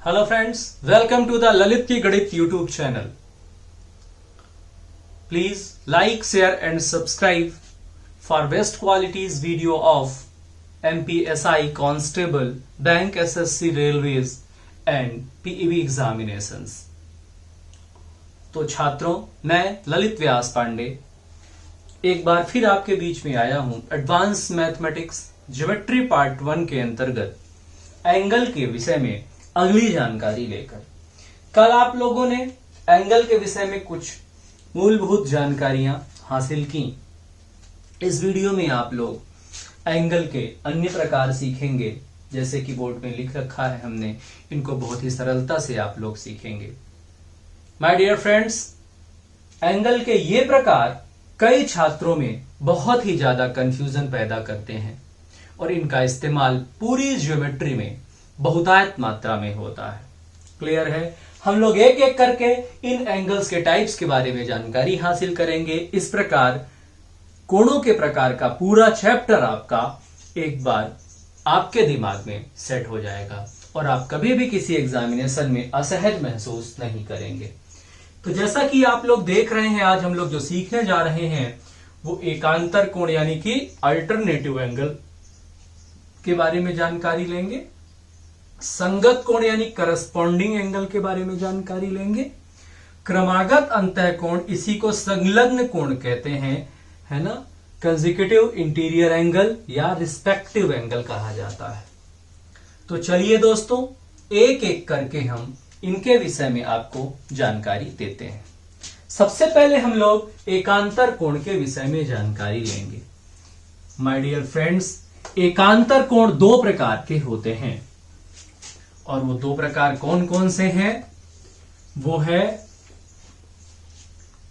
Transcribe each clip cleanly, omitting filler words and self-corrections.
Hello friends, welcome to the Lalit की गणित YouTube channel. Please like, share and subscribe for best qualities video of MPSI constable, bank, SSC, railways and PEB examinations. तो छात्रों, मैं ललित व्यास पांडे एक बार फिर आपके बीच में आया हूं एडवांस मैथमेटिक्स ज्योमेट्री पार्ट 1 के अंतर्गत एंगल के विषय में अगली जानकारी लेकर। कल आप लोगों ने एंगल के विषय में कुछ मूलभूत जानकारियां हासिल की। इस वीडियो में आप लोग एंगल के अन्य प्रकार सीखेंगे, जैसे कि बोर्ड में लिख रखा है हमने, इनको बहुत ही सरलता से आप लोग सीखेंगे। माय डियर फ्रेंड्स, एंगल के ये प्रकार कई छात्रों में बहुत ही ज्यादा कंफ्यूजन पैदा करते हैं और इनका इस्तेमाल पूरी ज्योमेट्री में बहुतायत मात्रा में होता है। क्लियर है? हम लोग एक एक करके इन एंगल्स के टाइप्स के बारे में जानकारी हासिल करेंगे। इस प्रकार कोणों के प्रकार का पूरा चैप्टर आपका एक बार आपके दिमाग में सेट हो जाएगा और आप कभी भी किसी एग्जामिनेशन में असहज महसूस नहीं करेंगे। तो जैसा कि आप लोग देख रहे हैं, आज हम लोग जो सीखने जा रहे हैं वो एकांतर कोण यानी कि अल्टरनेटिव एंगल के बारे में जानकारी लेंगे, संगत कोण यानी करस्पॉन्डिंग एंगल के बारे में जानकारी लेंगे, क्रमागत अंतः कोण, इसी को संलग्न कोण कहते हैं, है ना, कंसेक्यूटिव इंटीरियर एंगल या रिस्पेक्टिव एंगल कहा जाता है। तो चलिए दोस्तों, एक एक करके हम इनके विषय में आपको जानकारी देते हैं। सबसे पहले हम लोग एकांतर कोण के विषय में जानकारी लेंगे। माय डियर फ्रेंड्स, एकांतर कोण दो प्रकार के होते हैं और वो दो प्रकार कौन कौन से हैं? वो है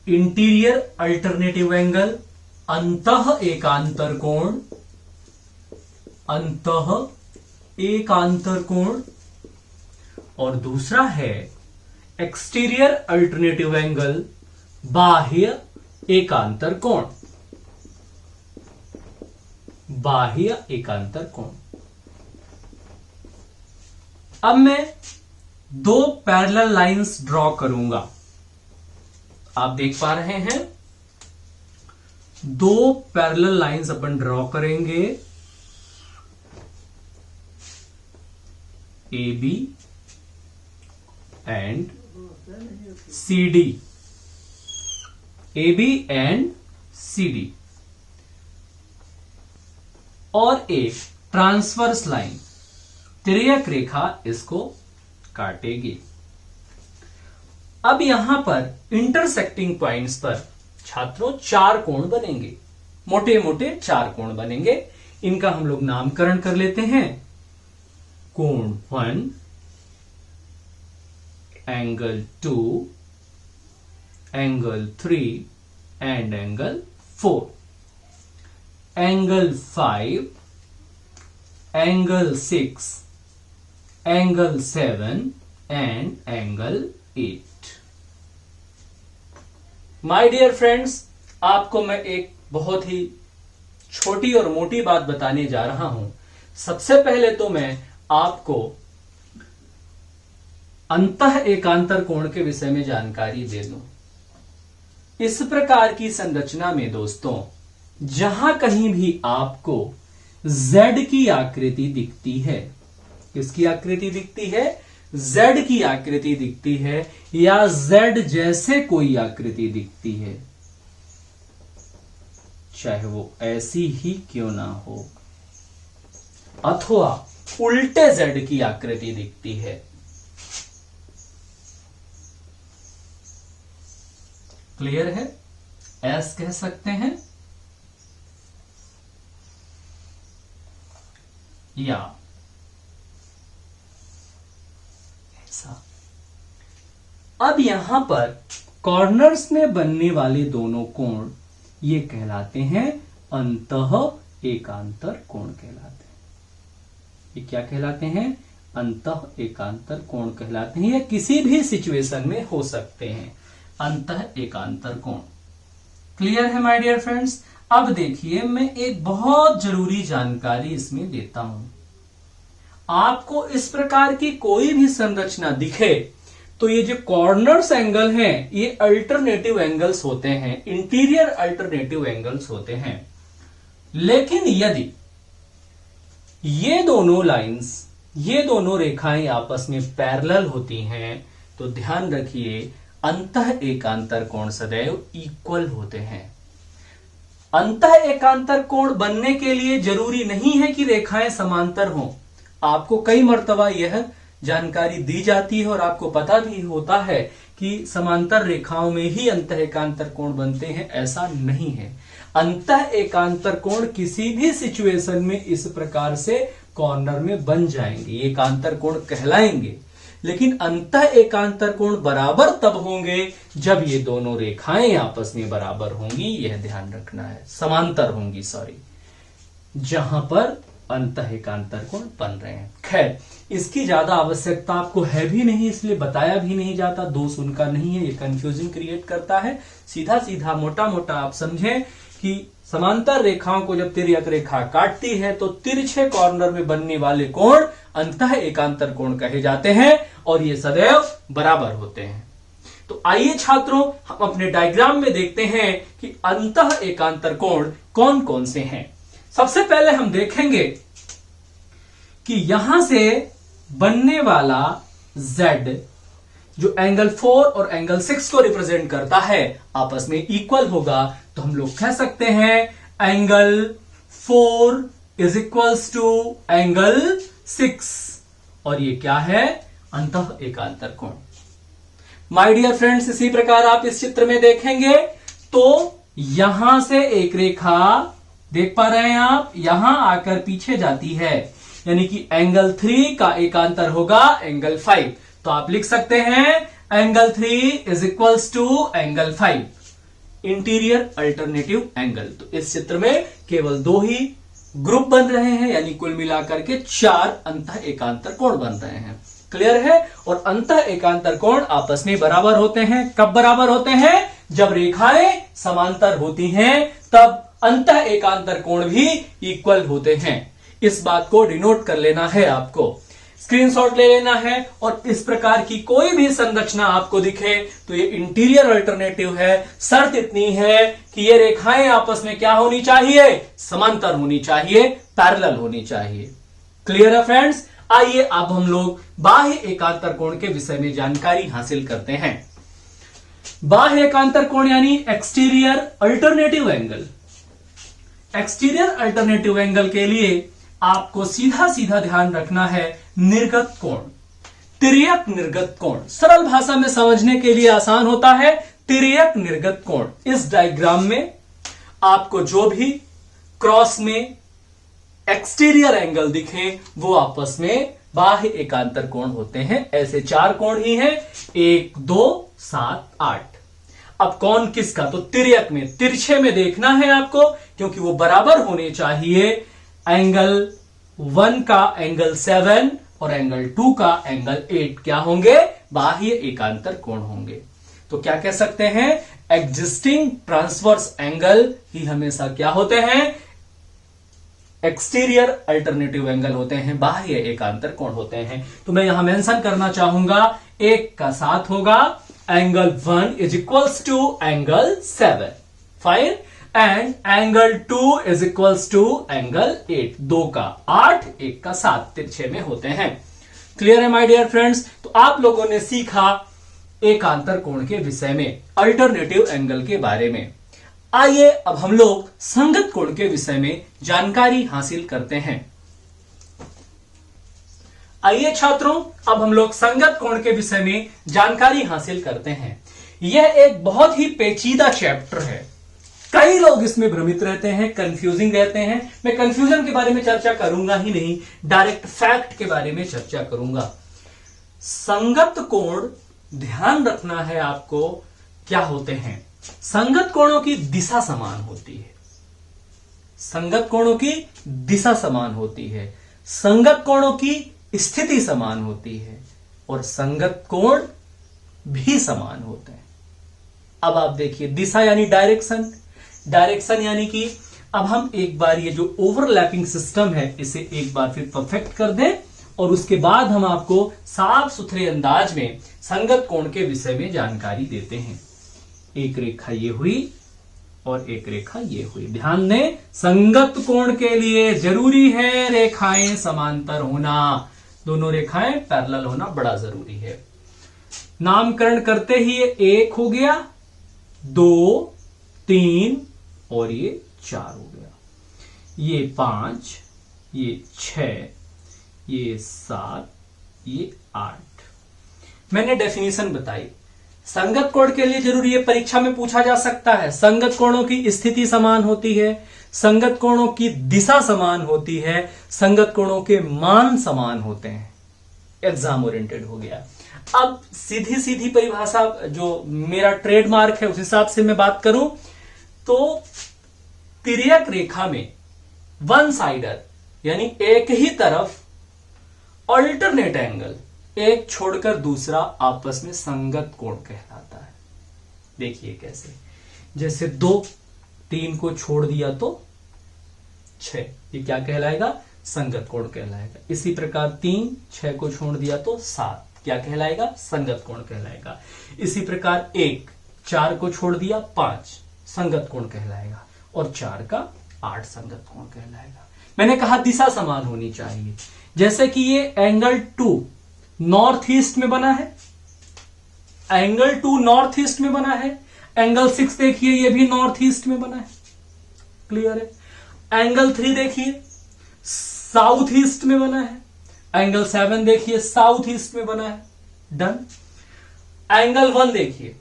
इंटीरियर अल्टरनेटिव एंगल, अंतः एकांतर कोण, अंतः एकांतर कोण, और दूसरा है एक्सटीरियर अल्टरनेटिव एंगल, बाह्य एकांतर कोण, बाह्य एकांतर कोण। अब मैं दो पैरेलल लाइंस ड्रॉ करूंगा। आप देख पा रहे हैं, दो पैरेलल लाइंस अपन ड्रॉ करेंगे, A B and C D, A B and C D, और एक ट्रांसवर्स लाइन, तिर्यक रेखा इसको काटेगी। अब यहां पर इंटरसेक्टिंग पॉइंट्स पर छात्रों चार कोण बनेंगे, मोटे मोटे चार कोण बनेंगे। इनका हम लोग नामकरण कर लेते हैं। कोण 1, angle 2, angle 3 and angle 4, angle 5, angle 6, angle 7 and angle 8। My dear friends, आपको मैं एक बहुत ही छोटी और मोटी बात बताने जा रहा हूं। सबसे पहले तो मैं आपको अंतः एकांतर कोण के विषय में जानकारी दे दूं। इस प्रकार की संरचना में दोस्तों, जहां कहीं भी आपको Z की आकृति दिखती है, किसकी आकृति दिखती है? Z की आकृति दिखती है या Z जैसे कोई आकृति दिखती है, चाहे वो ऐसी ही क्यों ना हो, अथवा उल्टे Z की आकृति दिखती है, क्लियर है? S कह सकते हैं या ऐसा। अब यहां पर कॉर्नर्स में बनने वाले दोनों कोण ये कहलाते हैं अंतः एकांतर कोण कहलाते हैं। ये क्या कहलाते हैं? अंतः एकांतर कोण कहलाते हैं। या किसी भी सिचुएशन में हो सकते हैं अंतः एकांतर कोण। क्लियर है माय डियर फ्रेंड्स? अब देखिए, मैं एक बहुत जरूरी जानकारी इसमें देता हूं। आपको इस प्रकार की कोई भी संरचना दिखे तो ये जो कॉर्नर्स एंगल हैं ये अल्टरनेटिव एंगल्स होते हैं, इंटीरियर अल्टरनेटिव एंगल्स होते हैं। लेकिन यदि ये दोनों लाइंस, ये दोनों रेखाएं आपस में पैरेलल होती हैं तो ध्यान रखिए अंतः एकांतर कोण सदैव इक्वल होते हैं। अंतः एकांतर कोण बनने के लिए जरूरी नहीं है कि रेखाएं समांतर हों। आपको कई मर्तबा यह जानकारी दी जाती है और आपको पता भी होता है कि समांतर रेखाओं में ही अंतः एकांतर कोण बनते हैं, ऐसा नहीं है। अंतः एकांतर कोण किसी भी सिचुएशन में इस प्रकार से कॉर्नर में बन जाएंगे, ये एकांतर कोण कहलाएंगे। लेकिन अंतः एकांतर कोण बराबर तब होंगे जब ये दोनों रेखाएं आपस में बराबर होंगी, यह ध्यान रखना है, समांतर होंगी, सॉरी, जहां पर अंतः एकांतर कोण बन रहे हैं। खैर, इसकी ज्यादा आवश्यकता आपको है भी नहीं, इसलिए बताया भी नहीं जाता, दोष उनका नहीं है, ये कंफ्यूजन क्रिएट करता है। सीधा सीधा मोटा मोटा आप समझें कि समांतर रेखाओं को जब तिर्यक रेखा काटती है तो तिरछे कॉर्नर में बनने वाले कोण अंतः एकांतर कोण कहे जाते हैं और ये सदैव बराबर होते हैं। तो आइए छात्रों, हम अपने डायग्राम में देखते हैं कि अंतः एकांतर कोण कौन कौन से हैं। सबसे पहले हम देखेंगे कि यहां से बनने वाला Z जो एंगल 4 और एंगल 6 को रिप्रेजेंट करता है आपस में इक्वल होगा, तो हम लोग कह सकते हैं angle 4 is equals to angle 6 और ये क्या है, अंतः एकांतर कोण। माय डियर फ्रेंड्स, इसी प्रकार आप इस चित्र में देखेंगे तो यहां से एक रेखा देख पा रहे हैं आप, यहां आकर पीछे जाती है, यानी कि एंगल 3 का एकांतर होगा एंगल 5। तो आप लिख सकते हैं angle 3 is equals to angle 5, interior alternative angle. तो इस चित्र में केवल 2 ही ग्रुप बन रहे हैं, यानी कुल मिलाकर के 4 अंतः एकांतर कोण बन रहे हैं। क्लियर है? और अंतः एकांतर कोण आपस में बराबर होते हैं। कब बराबर होते हैं? जब रेखाएं समांतर होती हैं तब अंतः एकांतर कोण भी इक्वल होते हैं। इस बात को डिनोट कर लेना है, आपको स्क्रीनशॉट ले लेना है। और इस प्रकार की कोई भी संरचना आपको दिखे तो ये इंटीरियर अल्टरनेटिव है। शर्त इतनी है कि ये रेखाएं आपस में क्या होनी चाहिए, समांतर होनी चाहिए, पैरेलल होनी चाहिए। क्लियर है फ्रेंड्स? आइए अब हम लोग बाह्य एकांतर कोण के विषय में जानकारी हासिल करते हैं। बाह्य एकांतर कोण यानी exterior alternative angle. Exterior alternative angle के लिए आपको सीधा सीधा ध्यान रखना है निर्गत कोण, तिर्यक निर्गत कोण। सरल भाषा में समझने के लिए आसान होता है, तिर्यक निर्गत कोण। इस डायग्राम में आपको जो भी क्रॉस में एक्सटीरियर एंगल दिखे वो आपस में बाह्य एकांतर कोण होते हैं। ऐसे 4 कोण ही हैं, 1 2 7 8। अब कौन किसका? तो तिर्यक में, तिरछे में देखना है आपको, क्योंकि वो बराबर होने चाहिए। एंगल 1 का एंगल 7 और एंगल 2 का एंगल 8 क्या होंगे? बाह्य एकांतर कोण होंगे। तो क्या कह सकते हैं? एग्जिस्टिंग ट्रांसवर्स एंगल ही हमेशा क्या होते हैं? एक्सटीरियर अल्टरनेटिव एंगल होते हैं, बाह्य एकांतर कोण होते हैं। तो मैं यहां मेंशन करना चाहूंगा 1 का 7 होगा, angle 1 is equals to angle 7, fine, and angle 2 is equals to angle 8, 2 का 8 1 का 7 तिरछे में होते हैं। क्लियर है माय डियर फ्रेंड्स? तो आप लोगों ने सीखा एकांतर कोण के विषय में, अल्टरनेटिव एंगल के बारे में। आइए अब हम लोग संगत कोण के विषय में जानकारी हासिल करते हैं। आइए छात्रों, अब हम लोग संगत कोण के विषय में जानकारी हासिल करते हैं। यह एक बहुत ही पेचीदा चैप्टर है, कई लोग इसमें भ्रमित रहते हैं, कंफ्यूजिंग रहते हैं। मैं कंफ्यूजन के बारे में चर्चा करूंगा ही नहीं, डायरेक्ट फैक्ट के बारे में चर्चा करूंगा। संगत कोण ध्यान रखना है आपको, क्या होते हैं? संगत कोणों की दिशा समान होती है। संगत कोणों की दिशा समान होती है, संगत कोणों की स्थिति समान होती है और संगत कोण भी समान होते हैं। अब आप देखिए, दिशा यानी डायरेक्शन, डायरेक्शन यानी कि अब हम एक बार ये जो ओवरलैपिंग सिस्टम है इसे एक बार फिर परफेक्ट कर दें और उसके बाद हम आपको साफ सुथरे अंदाज में संगत कोण के विषय में जानकारी देते हैं। एक रेखा ये हुई और एक रेखा ये हुई। ध्यान दें, संगत कोण के लिए जरूरी है रेखाएं समांतर होना, दोनों रेखाएं पैरेलल होना बड़ा जरूरी है। नामकरण करते ही ये 1 हो गया, 2, 3 और ये 4 हो गया, ये 5, ये 6, ये 7, ये 8। मैंने डेफिनेशन बताई। संगत कोण के लिए जरूरी है, परीक्षा में पूछा जा सकता है। संगत कोणों की स्थिति समान होती है, संगत कोणों की दिशा समान होती है, संगत कोणों के मान समान होते हैं। एग्जाम ओरिएंटेड हो गया। अब सीधी सीधी परिभाषा जो मेरा ट्रेडमार्क है उस हिसाब से मैं बात करूं तो तिर्यक रेखा में वन साइडर यानी एक ही तरफ अल्टरनेट एंगल, एक छोड़कर दूसरा आपस में संगत कोण कहलाता है। देखिए कैसे, जैसे 2 3 को छोड़ दिया तो 6, ये क्या कहलाएगा? संगत कोण कहलाएगा। इसी प्रकार 3 6 को छोड़ दिया तो 7, क्या कहलाएगा? संगत कोण कहलाएगा। इसी प्रकार 1 4 को छोड़ दिया 5, संगत कोण कहलाएगा। और 4 का 8 संगत कोण कहलाएगा। मैंने कहा दिशा समान होनी चाहिए। जैसे कि ये एंगल 2 नॉर्थ ईस्ट में बना है, एंगल 2 नॉर्थ ईस्ट में बना है। एंगल 6 देखिए, ये भी नॉर्थ ईस्ट में बना है। क्लियर है? एंगल 3 देखिए साउथ ईस्ट में बना है। एंगल 7 देखिए साउथ ईस्ट में बना है। डन। एंगल 1 देखिए,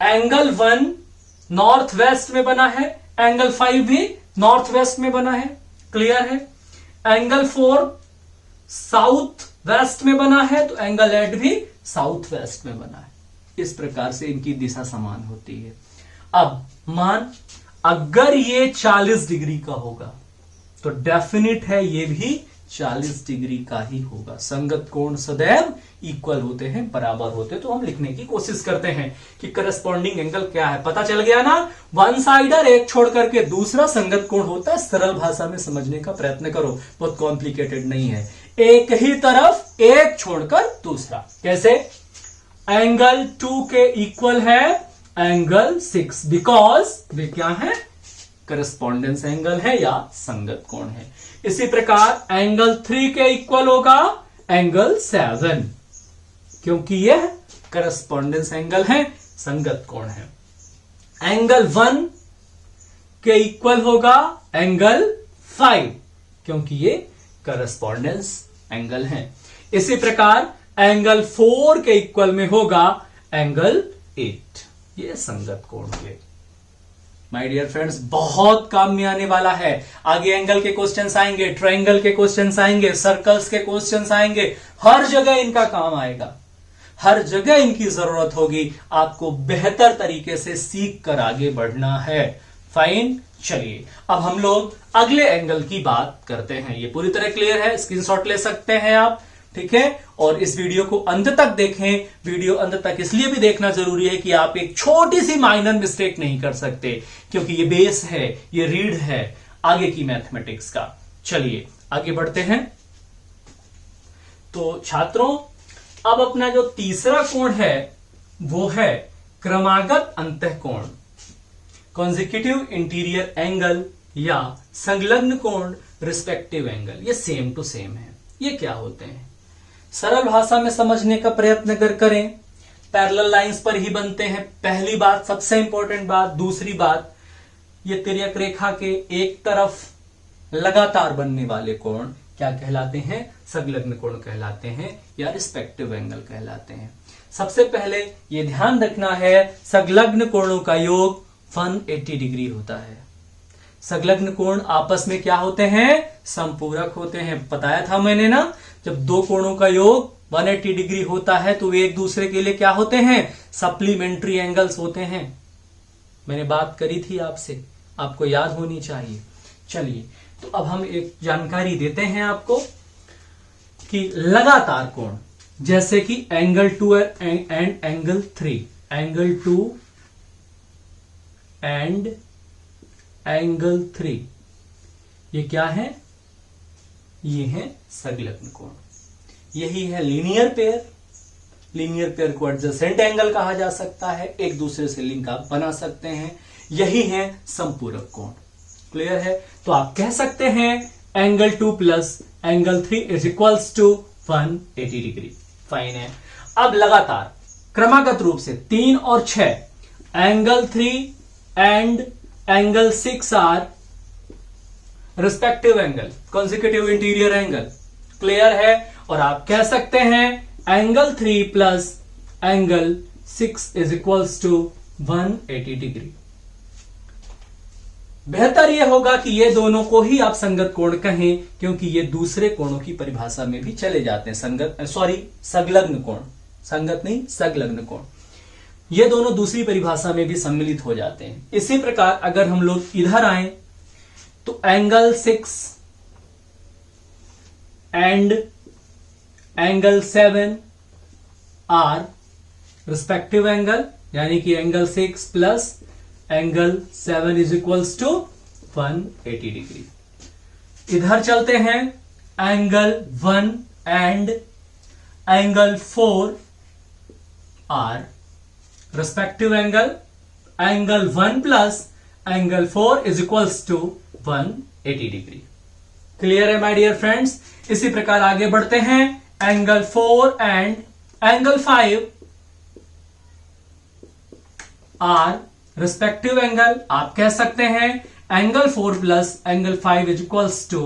एंगल 1 नॉर्थ वेस्ट में बना है। एंगल 5 भी नॉर्थ वेस्ट में बना है। क्लियर है? एंगल 4 साउथ वेस्ट में बना है, तो एंगल 8 भी साउथ वेस्ट में बना है। इस प्रकार से इनकी दिशा समान होती है। अब मान, अगर ये 40 डिग्री का होगा तो डेफिनिट है ये भी 40 डिग्री का ही होगा। संगत कोण सदैव इक्वल होते हैं, बराबर होते हैं। तो हम लिखने की कोशिश करते हैं कि करस्पॉन्डिंग एंगल क्या है। पता चल गया ना? वन साइडर, एक छोड़ करके दूसरा संगत कोण होता है। सरल भाषा में समझने का प्रयत्न करो, बहुत कॉम्प्लिकेटेड नहीं है। एक ही तरफ एक छोड़कर दूसरा। कैसे? एंगल 2 के इक्वल है एंगल 6, बिकॉज वे क्या है? करस्पॉन्डेंस एंगल है या संगत कोण है। इसी प्रकार एंगल 3 के इक्वल होगा एंगल 7, क्योंकि यह करस्पॉन्डेंस एंगल है, संगत कोण है। एंगल 1 के इक्वल होगा एंगल 5, क्योंकि ये करस्पॉन्डेंस एंगल है। इसी प्रकार एंगल 4 के इक्वल में होगा एंगल 8, ये संगत कोण है। माय डियर फ्रेंड्स, बहुत काम में आने वाला है। आगे एंगल के क्वेश्चंस आएंगे, ट्रायंगल के क्वेश्चंस आएंगे, सर्कल्स के क्वेश्चंस आएंगे। हर जगह इनका काम आएगा, हर जगह इनकी जरूरत होगी। आपको बेहतर तरीके से सीख कर आगे बढ़ना है। फाइन। चलिए अब हम लोग अगले एंगल की बात करते हैं। ये पूरी तरह क्लियर है, स्क्रीनशॉट ले सकते हैं आप, ठीक है। और इस वीडियो को अंत तक देखें। वीडियो अंत तक इसलिए भी देखना जरूरी है कि आप एक छोटी सी माइनर मिस्टेक नहीं कर सकते, क्योंकि ये बेस है, ये रीढ़ है आगे की मैथमेटिक्स का। चलिए आगे बढ़ते हैं। तो छात्रों, अब अपना जो तीसरा कोण है वो है क्रमागत अंतःकोण, कॉन्जिक्यूटिव इंटीरियर एंगल या संलग्न कोण, रिस्पेक्टिव एंगल। ये सेम टू सेम है। ये क्या होते हैं? सरल भाषा में समझने का प्रयत्न अगर करें, पैरेलल लाइंस पर ही बनते हैं। पहली बात, सबसे इंपॉर्टेंट बात। दूसरी बात, ये तिर्यक रेखा के एक तरफ लगातार बनने वाले कोण क्या कहलाते हैं? संलग्न कोण कहलाते हैं या रिस्पेक्टिव एंगल कहलाते हैं। सबसे पहले ये ध्यान रखना है, संलग्न कोणों का योग 180 डिग्री होता है। संलग्न कोण आपस में क्या होते हैं? संपूरक होते हैं। बताया था मैंने ना, जब दो कोणों का योग 180 डिग्री होता है तो वे एक दूसरे के लिए क्या होते हैं? सप्लीमेंट्री एंगल्स होते हैं। मैंने बात करी थी आपसे, आपको याद होनी चाहिए। चलिए तो अब हम एक जानकारी देते हैं आपको कि लगातार कोण, जैसे कि angle 2 and angle 3, angle 2 and angle 3, ये क्या है? ये है संलग्न कोण। यही है लीनियर पेयर। लीनियर पेयर को एडजेसेंट एंगल कहा जा सकता है, एक दूसरे से लिंक आप बना सकते हैं। यही है समपूरक कोण। क्लियर है? तो आप कह सकते हैं angle 2 plus angle 3 is equals to 180 degree. Fine है। अब लगातार क्रमागत रूप से 3 और 6 angle 3 and angle 6 are respective angle, consecutive interior angle. Clear है? और आप कह सकते हैं angle 3 plus angle 6 is equals to 180 degree. बेहतर यह होगा कि ये दोनों को ही आप संगत कोण कहें, क्योंकि ये दूसरे कोणों की परिभाषा में भी चले जाते हैं। संलग्न कोण, संगत नहीं संलग्न कोण। ये दोनों दूसरी परिभाषा में भी सम्मिलित हो जाते हैं। इसी प्रकार अगर हम लोग इधर आए तो angle 6 and angle 7 are respective angle, यानी कि angle 6 plus angle 7 is equals to 180 degree. इधर चलते हैं angle 1 and angle 4 are respective angle. Angle 1 plus angle 4 is equals to 180 degree. Clear है माय डियर फ्रेंड्स? इसी प्रकार आगे बढ़ते हैं angle 4 and angle 5 are respective angle. आप कह सकते हैं angle 4 plus angle 5 is equals to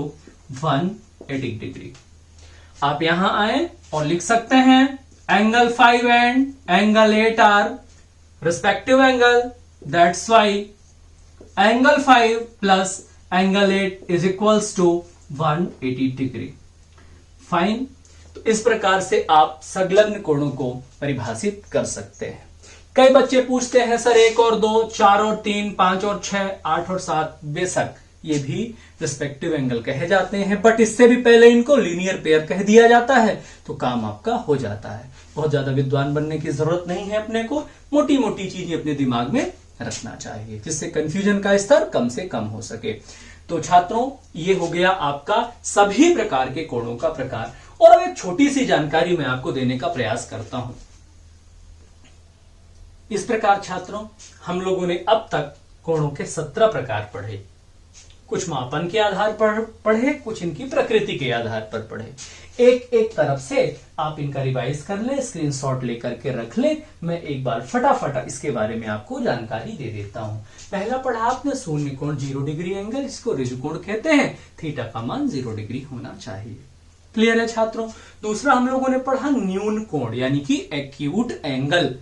180 degree. आप यहां आए और लिख सकते हैं angle 5 and angle 8 are respective angle, that's why angle 5 plus angle 8 is equals to 180 degree. Fine. तो इस प्रकार से आप संलग्न कोणों को परिभाषित कर सकते हैं। कई बच्चे पूछते हैं सर 1 और 2, 4 और 3, 5 और 6, 8 और 7, बेशक ये भी रिस्पेक्टिव एंगल कहे जाते हैं, बट इससे भी पहले इनको लीनियर पेयर कह दिया जाता है तो काम आपका हो जाता है। बहुत ज्यादा विद्वान बनने की जरूरत नहीं है, अपने को मोटी मोटी चीजें अपने दिमाग में रखना चाहिए जिससे कंफ्यूजन का स्तर कम से कम हो सके। तो छात्रों, ये हो गया आपका सभी प्रकार के कोणों का प्रकार। और अब एक छोटी सी जानकारी मैं आपको देने का प्रयास करता हूं। इस प्रकार छात्रों, हम लोगों ने अब तक कोणों के 17 प्रकार पढ़े। कुछ मापन के आधार पर पढ़े, कुछ इनकी प्रकृति के आधार पर पढ़े। एक एक तरफ से आप इनका रिवाइज कर ले, स्क्रीनशॉट लेकर के रख ले। मैं एक बार फटाफट इसके बारे में आपको जानकारी दे देता हूं। पहला पढ़ा आपने शून्य कोण 0 डिग्री एंगल, इसको ऋजुकोण कहते हैं। थीटा का मान 0 डिग्री होना चाहिए। क्लियर है छात्रों? दूसरा हम लोगों ने पढ़ा न्यून कोण, यानी कि एक्यूट एंगल,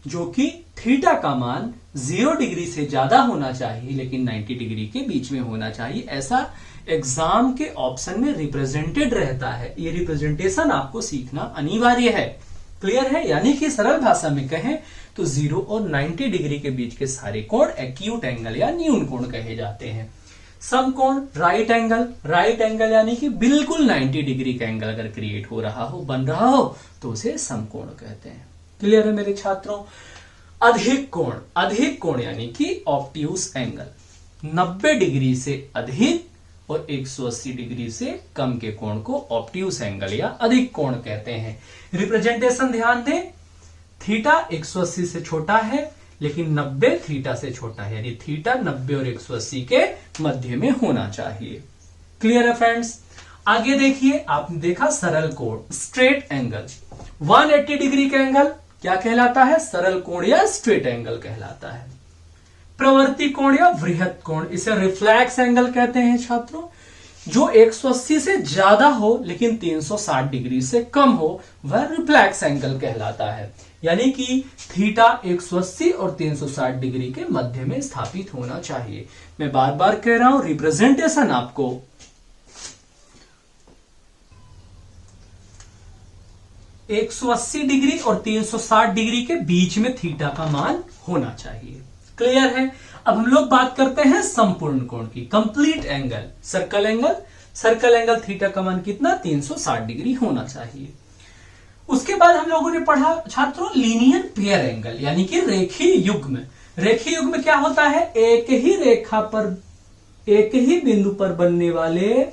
जो कि थीटा का मान 0 डिग्री से ज्यादा होना चाहिए लेकिन 90 डिग्री के बीच में होना चाहिए। ऐसा एग्जाम के ऑप्शन में रिप्रेजेंटेड रहता है। ये रिप्रेजेंटेशन आपको सीखना अनिवार्य है। क्लियर है? यानी कि सरल भाषा में कहें तो 0 और 90 डिग्री के बीच के सारे कोण एक्यूट एंगल या न्यून कोण कहे जाते हैं। समकोण राइट एंगल, राइट एंगल यानी कि बिल्कुल 90 डिग्री का एंगल अगर क्रिएट हो रहा हो, बन रहा हो, तो उसे समकोण कहते हैं। क्लियर है मेरे छात्रों? अधिक कोण, अधिक कोण यानी कि ऑब्ट्यूज एंगल, 90 डिग्री से अधिक और 180 डिग्री से कम के कोण को ऑब्ट्यूज एंगल या अधिक कोण कहते हैं। रिप्रेजेंटेशन ध्यान दें, थीटा 180 से छोटा है लेकिन 90 थीटा से छोटा है, यानी थीटा 90 और 180 के मध्य में होना चाहिए। क्लियर है फ्रेंड्स? आगे देखिए, आपने देखा सरल कोण स्ट्रेट एंगल, 180 डिग्री का एंगल क्या कहलाता है? सरल कोण या स्ट्रेट एंगल कहलाता है। प्रवर्ती कोण या वृहत कोण, इसे रिफ्लेक्स एंगल कहते हैं छात्रों। जो 180 से ज्यादा हो लेकिन 360 डिग्री से कम हो, वह रिफ्लेक्स एंगल कहलाता है। यानी कि थीटा 180 और 360 डिग्री के मध्य में स्थापित होना चाहिए। मैं बार बार कह रहा हूं, रिप्रेजेंटेशन आपको 180 डिग्री और 360 डिग्री के बीच में थीटा का मान होना चाहिए। क्लियर है? अब हम लोग बात करते हैं संपूर्ण कोण की, complete angle, circle angle. Circle angle theta का मान कितना? 360 डिग्री होना चाहिए। उसके बाद हम लोगों ने पढ़ा छात्रों लीनियर पेयर एंगल, यानी कि रेखीय युग्म। रेखीय युग्म क्या होता है? एक ही रेखा पर, एक ही बिंदु पर बनने वाले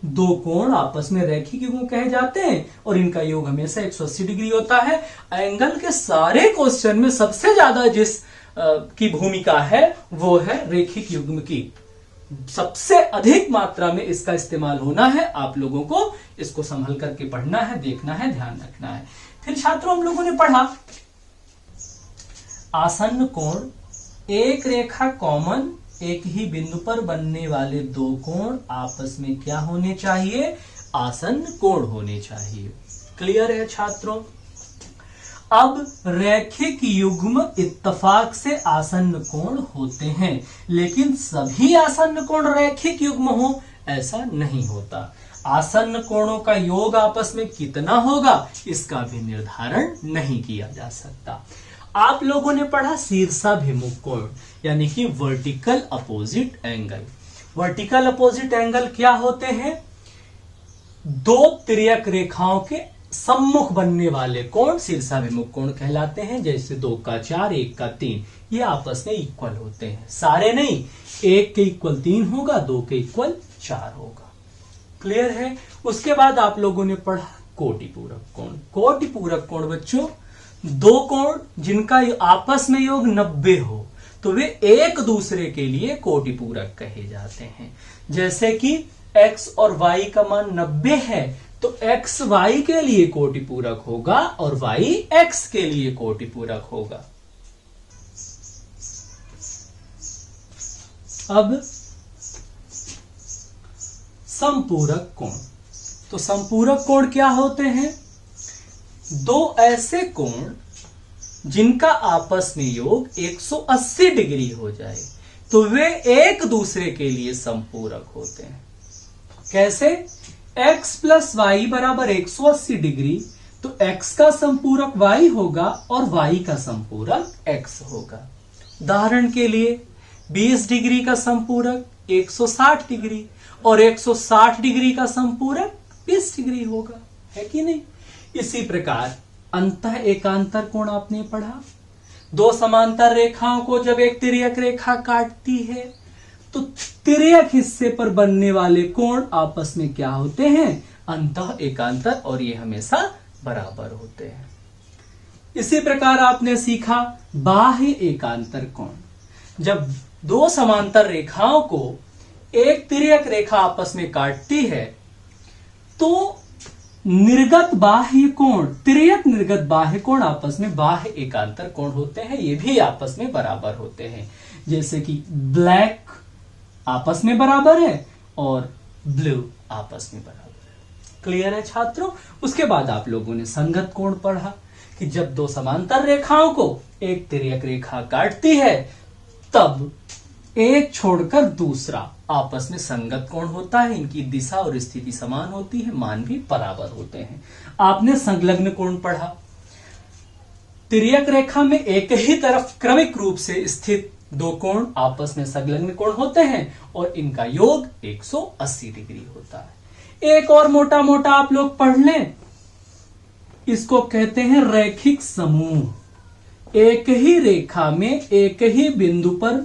दो कोण आपस में रैखिक युग्म कहे जाते हैं और इनका योग हमेशा 180 डिग्री होता है। एंगल के सारे क्वेश्चन में सबसे ज्यादा जिस की भूमिका है वो है रेखिक युग्म की। सबसे अधिक मात्रा में इसका इस्तेमाल होना है। आप लोगों को इसको संभल करके पढ़ना है, देखना है, ध्यान रखना है। फिर छात्रों हम लोगों ने पढ़ा आसन्न कोण, एक रेखा कॉमन, एक ही बिंदु पर बनने वाले दो कोण आपस में क्या होने चाहिए? आसन्न कोण होने चाहिए। क्लियर है छात्रों? अब रैखिक युग्म इत्तेफाक से आसन्न कोण होते हैं, लेकिन सभी आसन्न कोण रैखिक युग्म हो ऐसा नहीं होता। आसन्न कोणों का योग आपस में कितना होगा इसका भी निर्धारण नहीं किया जा सकता। आप लोगों ने पढ़ा शीर्षाभिमुख कोण यानी कि vertical opposite angle. Vertical opposite angle क्या होते हैं? दो तिर्यक रेखाओं के सम्मुख बनने वाले कोण शीर्षाभिमुख कोण कहलाते हैं। जैसे 2 का 4, 1 का 3, ये आपस में इक्वल होते हैं। सारे नहीं, 1 के इक्वल 3 होगा, 2 के इक्वल 4 होगा। क्लियर है? उसके बाद आप लोगों ने पढ़ा कोटिपूरक कोण। कोटिपूरक कोण बच्चों, दो कोण जिनका आपस में योग 90 हो तो वे एक दूसरे के लिए कोटिपूरक कहे जाते हैं। जैसे कि x और y का मान 90 है तो x y के लिए कोटिपूरक होगा और y x के लिए कोटिपूरक होगा। अब समपूरक कोण, तो समपूरक कोण क्या होते हैं? दो ऐसे कोण जिनका आपस में योग 180 डिग्री हो जाए तो वे एक दूसरे के लिए समपूरक होते हैं। कैसे? x प्लस वाई बराबर 180 डिग्री तो x का संपूरक y होगा और y का संपूरक x होगा। उदाहरण के लिए 20 डिग्री का संपूरक 160 डिग्री और 160 डिग्री का संपूरक 20 डिग्री होगा, है कि नहीं? इसी प्रकार अंतः एकांतर कोण आपने पढ़ा। दो समांतर रेखाओं को जब एक तिर्यक रेखा काटती है तो तिर्यक हिस्से पर बनने वाले कोण आपस में क्या होते हैं? अंतः एकांतर, और ये हमेशा बराबर होते हैं। इसी प्रकार आपने सीखा बाह्य एकांतर कोण। जब दो समांतर रेखाओं को एक तिर्यक रेखा आपस में काटती है तो निर्गत बाह्य कोण, तिर्यक निर्गत बाह्य कोण आपस में बाह्य एकांतर कोण होते हैं। ये भी आपस में बराबर होते हैं। जैसे कि ब्लैक आपस में बराबर है और ब्लू आपस में बराबर है। क्लियर है छात्रों? उसके बाद आप लोगों ने संगत कोण पढ़ा कि जब दो समांतर रेखाओं को एक तिर्यक रेखा काटती है तब एक छोड़कर दूसरा आपस में संगत कोण होता है। इनकी दिशा और स्थिति समान होती है, मान भी बराबर होते हैं। आपने संलग्न कोण पढ़ा। तिर्यक रेखा में एक ही तरफ क्रमिक रूप से स्थित दो कोण आपस में संलग्न कोण होते हैं और इनका योग 180 डिग्री होता है। एक और मोटा मोटा आप लोग पढ़ लें, इसको कहते हैं रैखिक समूह। एक ही रेखा में एक ही बिंदु पर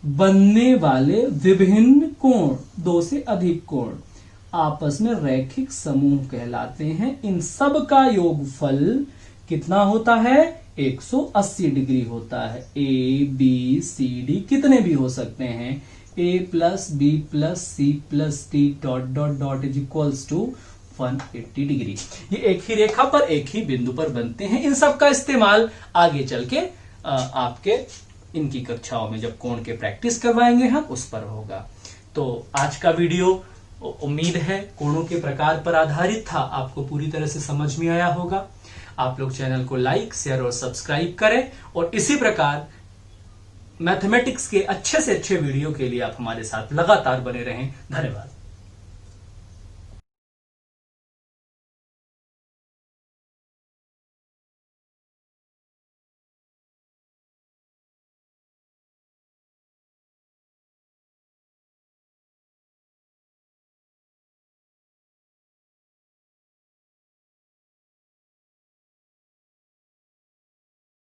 बनने वाले विभिन्न कोण, दो से अधिक कोण आपस में रैखिक समूह कहलाते हैं। इन सब का योगफल कितना होता है? 180 डिग्री होता है। ए बी सी डी कितने भी हो सकते हैं, A plus B plus C plus D dot dot dot is equals to 180 degree. ये एक ही रेखा पर एक ही बिंदु पर बनते हैं। इन सब का इस्तेमाल आगे चल के आपके इनकी कक्षाओं में जब कोण के प्रैक्टिस करवाएंगे हम उस पर होगा। तो आज का वीडियो उम्मीद है कोणों के प्रकार पर आधारित था, आपको पूरी तरह से समझ में आया होगा। आप लोग चैनल को लाइक, शेयर और सब्सक्राइब करें और इसी प्रकार मैथमेटिक्स के अच्छे से अच्छे वीडियो के लिए आप हमारे साथ लगातार बने रहें। धन्यवाद।